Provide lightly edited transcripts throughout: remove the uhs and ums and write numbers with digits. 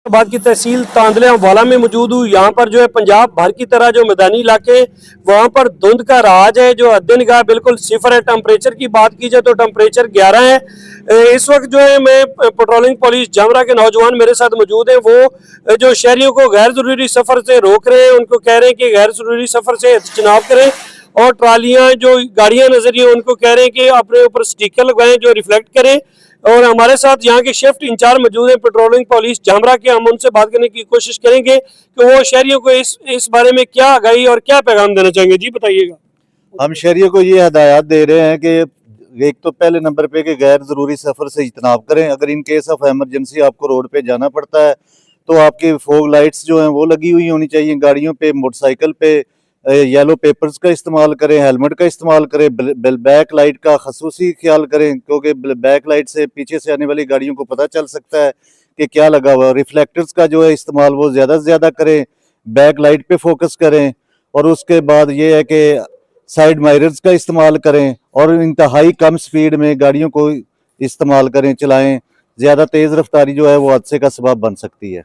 बाद की तहसील तांदले वाला में मौजूद हूँ। यहाँ पर जो है पंजाब भर की तरह जो मैदानी इलाके वहाँ पर धुंध का राज है, जो हद निगाह बिल्कुल सिफर है। टेम्परेचर की बात की जाए तो टेम्परेचर 11 है। इस वक्त जो है मैं पेट्रोलिंग पुलिस जामरा के नौजवान मेरे साथ मौजूद हैं। वो जो शहरियों को गैर जरूरी सफर से रोक रहे हैं, उनको कह रहे हैं कि गैर जरूरी सफर से इज्तनाब करें। और ट्रालियां जो गाड़ियां नजर हैं उनको कह रहे हैं कि अपने ऊपर स्टिकर लगवाएं जो रिफ्लेक्ट करें। और हमारे साथ यहाँ के शिफ्ट इंचार्ज मौजूद है पेट्रोलिंग पुलिस जामरा के। हम उनसे बात करने की कोशिश करेंगे कि वो शहरियों को इस बारे में क्या आगाही और क्या पैगाम देना चाहेंगे। जी बताइएगा। हम शहरियों को ये हदायत दे रहे हैं कि एक तो पहले नंबर पे कि गैर जरूरी सफर से इज्तनाब करें। अगर इन केस ऑफ इमरजेंसी आपको रोड पे जाना पड़ता है तो आपकी फॉग लाइट्स जो हैं वो लगी हुई होनी चाहिए गाड़ियों पे, मोटरसाइकिल पे। येलो पेपर्स का इस्तेमाल करें, हेलमेट का इस्तेमाल करें, बैक लाइट का खसूसी ख्याल करें क्योंकि बैक लाइट से पीछे से आने वाली गाड़ियों को पता चल सकता है कि क्या लगा हुआ है। रिफ्लेक्टर्स का जो है इस्तेमाल वो ज़्यादा से ज़्यादा करें, बैक लाइट पे फोकस करें। और उसके बाद ये है कि साइड माइरर्स का इस्तेमाल करें और इंतहाई कम स्पीड में गाड़ियों को इस्तेमाल करें, चलाएं। ज़्यादा तेज़ रफ्तारी जो है वो हादसे का सबब बन सकती है।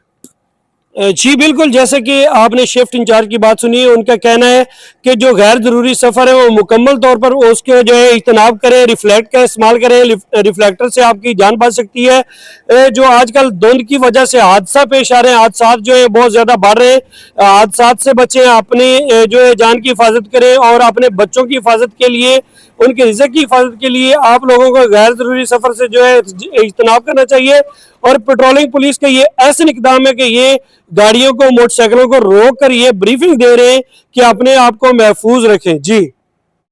जी बिल्कुल, जैसे कि आपने शिफ्ट इंचार्ज की बात सुनी है, उनका कहना है कि जो गैर जरूरी सफर है वो मुकम्मल तौर पर उसके जो है इज्तनाब करें, रिफ्लेक्ट का इस्तेमाल करें। रिफ्लेक्टर से आपकी जान बच सकती है। जो आजकल धुंध की वजह से हादसा पेश आ रहे हैं, हादसा जो है बहुत ज्यादा बढ़ रहे हैं। हादसा से बचें, अपनी जो है जान की हिफाजत करें और अपने बच्चों की हिफाजत के लिए, उनके रिज़्क की हिफाजत के लिए आप लोगों को गैर जरूरी सफर से जो है इज्तनाब करना चाहिए। और पेट्रोलिंग पुलिस का ये ऐसा इक़दाम है कि ये गाड़ियों को, मोटरसाइकिलों को रोक कर ये ब्रीफिंग दे रहे हैं कि अपने आप को महफूज रखें। जी।